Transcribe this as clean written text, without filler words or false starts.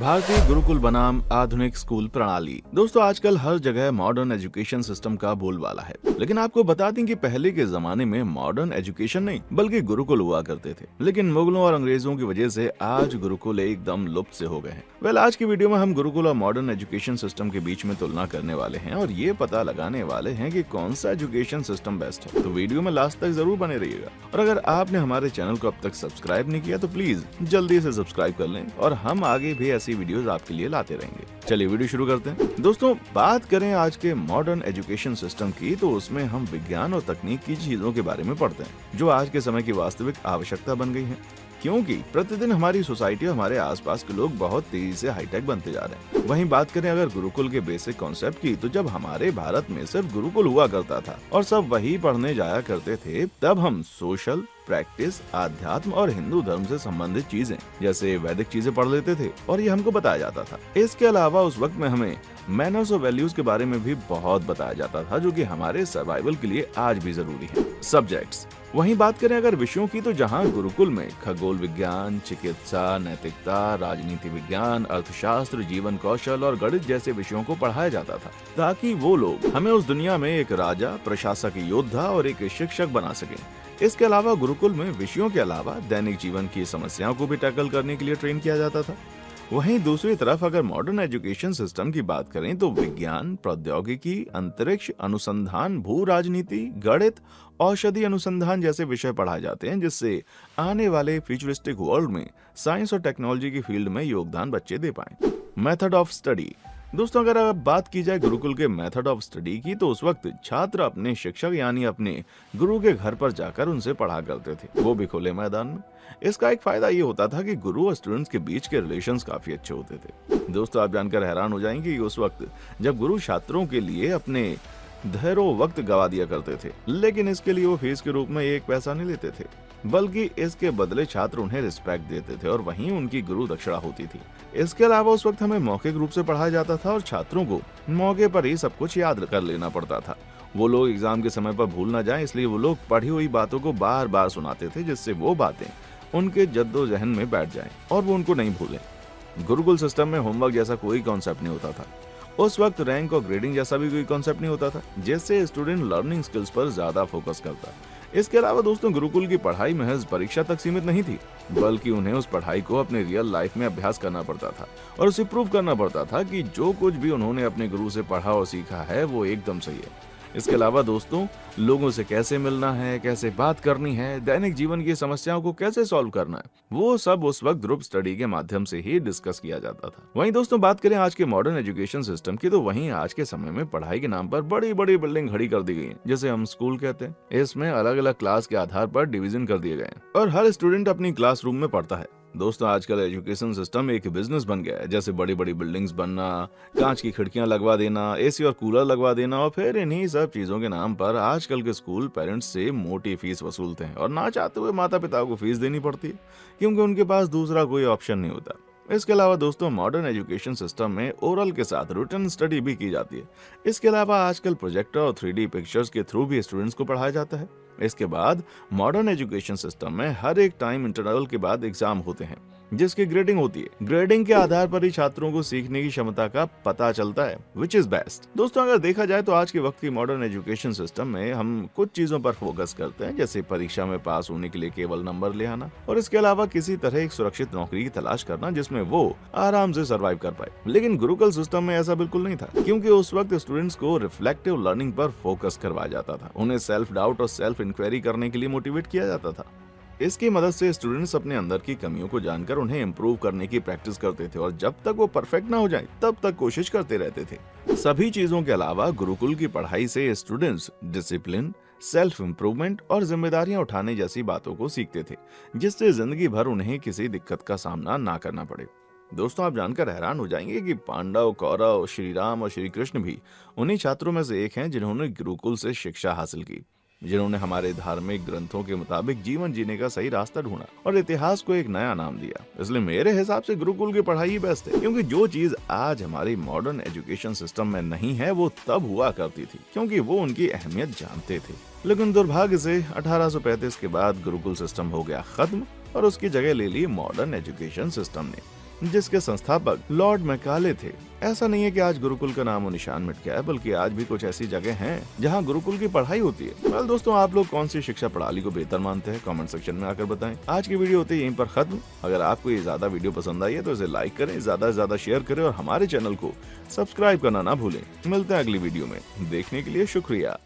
भारतीय गुरुकुल बनाम आधुनिक स्कूल प्रणाली। दोस्तों, आजकल हर जगह मॉडर्न एजुकेशन सिस्टम का बोलबाला है, लेकिन आपको बता दें कि पहले के जमाने में मॉडर्न एजुकेशन नहीं बल्कि गुरुकुल हुआ करते थे। लेकिन मुगलों और अंग्रेजों की वजह से आज गुरुकुल एकदम लुप्त से हो गए हैं। आज की वीडियो में हम गुरुकुल और मॉडर्न एजुकेशन सिस्टम के बीच में तुलना करने वाले हैं और ये पता लगाने वाले हैं कि कौन सा एजुकेशन सिस्टम बेस्ट है। तो वीडियो में लास्ट तक जरूर बने रहिएगा और अगर आपने हमारे चैनल को अब तक सब्सक्राइब नहीं किया तो प्लीज जल्दी से सब्सक्राइब कर लें और हम आगे भी ऐसी वीडियोस आपके लिए लाते रहेंगे। चलिए वीडियो शुरू करते हैं। दोस्तों, बात करें आज के मॉडर्न एजुकेशन सिस्टम की तो उसमें हम विज्ञान और तकनीक की चीजों के बारे में पढ़ते हैं जो आज के समय की वास्तविक आवश्यकता बन गई है, क्योंकि प्रतिदिन हमारी सोसाइटी और हमारे आसपास के लोग बहुत तेजी से हाईटेक बनते जा रहे हैं। वहीं बात करें अगर गुरुकुल के बेसिक कॉन्सेप्ट की तो जब हमारे भारत में सिर्फ गुरुकुल हुआ करता था और सब वही पढ़ने जाया करते थे, तब हम सोशल प्रैक्टिस, आध्यात्म और हिंदू धर्म से संबंधित चीजें जैसे वैदिक चीजें पढ़ लेते थे और ये हमको बताया जाता था। इसके अलावा उस वक्त में हमें मैनर्स और वैल्यूज के बारे में भी बहुत बताया जाता था, जो कि हमारे सर्वाइवल के लिए आज भी जरूरी है। सब्जेक्ट्स, वहीं बात करें अगर विषयों की तो जहां गुरुकुल में खगोल विज्ञान, चिकित्सा, नैतिकता, राजनीति विज्ञान, अर्थशास्त्र, जीवन कौशल और गणित जैसे विषयों को पढ़ाया जाता था, ताकि वो लोग हमें उस दुनिया में एक राजा, प्रशासक, योद्धा और एक शिक्षक बना सकें। इसके अलावा गुरुकुल में विषयों के अलावा दैनिक जीवन की समस्याओं को भी टैकल करने के लिए ट्रेन किया जाता था। वहीं दूसरी तरफ अगर मॉडर्न एजुकेशन सिस्टम की बात करें तो विज्ञान, प्रौद्योगिकी, अंतरिक्ष अनुसंधान, भू राजनीति, गणित, औषधि अनुसंधान जैसे विषय पढ़ाए जाते हैं, जिससे आने वाले फ्यूचरिस्टिक वर्ल्ड में साइंस और टेक्नोलॉजी की फील्ड में योगदान बच्चे दे पाएं। मेथड ऑफ स्टडी, दोस्तों अगर अब बात की जाए गुरुकुल के मेथड ऑफ स्टडी की तो उस वक्त छात्र अपने शिक्षक यानी अपने गुरु के घर पर जाकर उनसे पढ़ा करते थे, वो भी खुले मैदान में। इसका एक फायदा ये होता था कि गुरु और स्टूडेंट्स के बीच के रिलेशंस काफी अच्छे होते थे। दोस्तों, आप जानकर हैरान हो जाएंगे कि उस वक्त जब गुरु छात्रों के लिए अपने ढेरों वक्त गवा दिया करते थे, लेकिन इसके लिए वो फीस के रूप में एक पैसा नहीं लेते थे, बल्कि इसके बदले छात्र उन्हें रिस्पेक्ट देते थे और वहीं उनकी गुरु दक्षिणा होती थी। इसके अलावा उस वक्त हमें मौखिक रूप से पढ़ाया जाता था और छात्रों को मौके पर ही सब कुछ याद कर लेना पड़ता था। वो लोग एग्जाम के समय पर भूल ना जाएं, इसलिए वो लोग पढ़ी हुई बातों को बार बार सुनाते थे, जिससे वो बातें उनके जद्दोजहद में बैठ जाएं और वो उनको नहीं भूलें। गुरुकुल सिस्टम में होमवर्क जैसा कोई कॉन्सेप्ट नहीं होता था। उस वक्त रैंक और ग्रेडिंग जैसा भी कोई कॉन्सेप्ट नहीं होता था, जिससे स्टूडेंट लर्निंग स्किल्स पर ज्यादा फोकस करता। इसके अलावा दोस्तों, गुरुकुल की पढ़ाई महज परीक्षा तक सीमित नहीं थी, बल्कि उन्हें उस पढ़ाई को अपने रियल लाइफ में अभ्यास करना पड़ता था और उसे प्रूव करना पड़ता था कि जो कुछ भी उन्होंने अपने गुरु से पढ़ा और सीखा है वो एकदम सही है। इसके अलावा दोस्तों, लोगों से कैसे मिलना है, कैसे बात करनी है, दैनिक जीवन की समस्याओं को कैसे सॉल्व करना है, वो सब उस वक्त ग्रुप स्टडी के माध्यम से ही डिस्कस किया जाता था। वहीं दोस्तों, बात करें आज के मॉडर्न एजुकेशन सिस्टम की तो वहीं आज के समय में पढ़ाई के नाम पर बड़ी बड़ी बिल्डिंग खड़ी कर दी गई है, जिसे हम स्कूल कहते हैं। इसमें अलग अलग क्लास के आधार पर डिवीजन कर दिए गए हैं और हर स्टूडेंट अपनी क्लासरूम में पढ़ता है। दोस्तों, आजकल एजुकेशन सिस्टम एक बिजनेस बन गया है, जैसे बड़ी बड़ी बिल्डिंग्स बनना, कांच की खिड़कियां लगवा देना, एसी और कूलर लगवा देना और फिर इन्हीं सब चीजों के नाम पर आजकल के स्कूल पेरेंट्स से मोटी फीस वसूलते हैं और ना चाहते हुए माता पिता को फीस देनी पड़ती है, क्योंकि उनके पास दूसरा कोई ऑप्शन नहीं होता। इसके अलावा दोस्तों, मॉडर्न एजुकेशन सिस्टम में ओरल के साथ रिटन स्टडी भी की जाती है। इसके अलावा आजकल प्रोजेक्टर और 3D पिक्चर्स के थ्रू भी स्टूडेंट्स को पढ़ाया जाता है। इसके बाद मॉडर्न एजुकेशन सिस्टम में हर एक टाइम इंटरवल के बाद एग्जाम होते हैं, जिसकी ग्रेडिंग होती है। ग्रेडिंग के आधार पर ही छात्रों को सीखने की क्षमता का पता चलता है, विच इज बेस्ट। दोस्तों, अगर देखा जाए तो आज के वक्त की मॉडर्न एजुकेशन सिस्टम में हम कुछ चीजों पर फोकस करते हैं, जैसे परीक्षा में पास होने के लिए केवल नंबर ले आना और इसके अलावा किसी तरह एक सुरक्षित नौकरी की तलाश करना जिसमें वो आराम से सर्वाइव कर पाए। लेकिन गुरुकुल सिस्टम में ऐसा बिल्कुल नहीं था, क्योंकि उस वक्त स्टूडेंट्स को रिफ्लेक्टिव लर्निंग पर फोकस करवाया जाता था। उन्हें सेल्फ डाउट और सेल्फ इंक्वायरी करने के लिए मोटिवेट किया जाता था। इसकी मदद से स्टूडेंट्स अपने अंदर की कमियों को जानकर उन्हें इम्प्रूव करने की प्रैक्टिस करते थे और जब तक वो परफेक्ट ना हो जाए तब तक कोशिश करते रहते थे। सभी चीजों के अलावा गुरुकुल की पढ़ाई से स्टूडेंट्स डिसिप्लिन, सेल्फ इम्प्रूवमेंट और जिम्मेदारियां उठाने जैसी बातों को सीखते थे, जिससे जिंदगी भर उन्हें किसी दिक्कत का सामना ना करना पड़े। दोस्तों, आप जानकर हैरान हो जाएंगे कि पांडव, कौरव, श्री राम और श्री कृष्ण भी उन्हीं छात्रों में से एक हैं जिन्होंने गुरुकुल से शिक्षा हासिल की, जिन्होंने हमारे धार्मिक ग्रंथों के मुताबिक जीवन जीने का सही रास्ता ढूंढा और इतिहास को एक नया नाम दिया। इसलिए मेरे हिसाब से गुरुकुल की पढ़ाई ही बेस्ट है, क्योंकि जो चीज आज हमारी मॉडर्न एजुकेशन सिस्टम में नहीं है वो तब हुआ करती थी, क्योंकि वो उनकी अहमियत जानते थे। लेकिन दुर्भाग्य से 1835 के बाद गुरुकुल सिस्टम हो गया खत्म और उसकी जगह ले ली मॉडर्न एजुकेशन सिस्टम ने। जिसके संस्थापक लॉर्ड मैकाले थे। ऐसा नहीं है कि आज गुरुकुल का नामो निशान मिट गया है, बल्कि आज भी कुछ ऐसी जगह हैं जहां गुरुकुल की पढ़ाई होती है। वेल दोस्तों, आप लोग कौन सी शिक्षा प्रणाली को बेहतर मानते हैं? कमेंट सेक्शन में आकर बताएं। आज की वीडियो होती है यहीं पर खत्म। अगर आपको ये ज्यादा वीडियो पसंद आई है तो इसे लाइक करें, ज्यादा से ज्यादा शेयर करें और हमारे चैनल को सब्सक्राइब करना ना भूलें। मिलते हैं अगली वीडियो में, देखने के लिए शुक्रिया।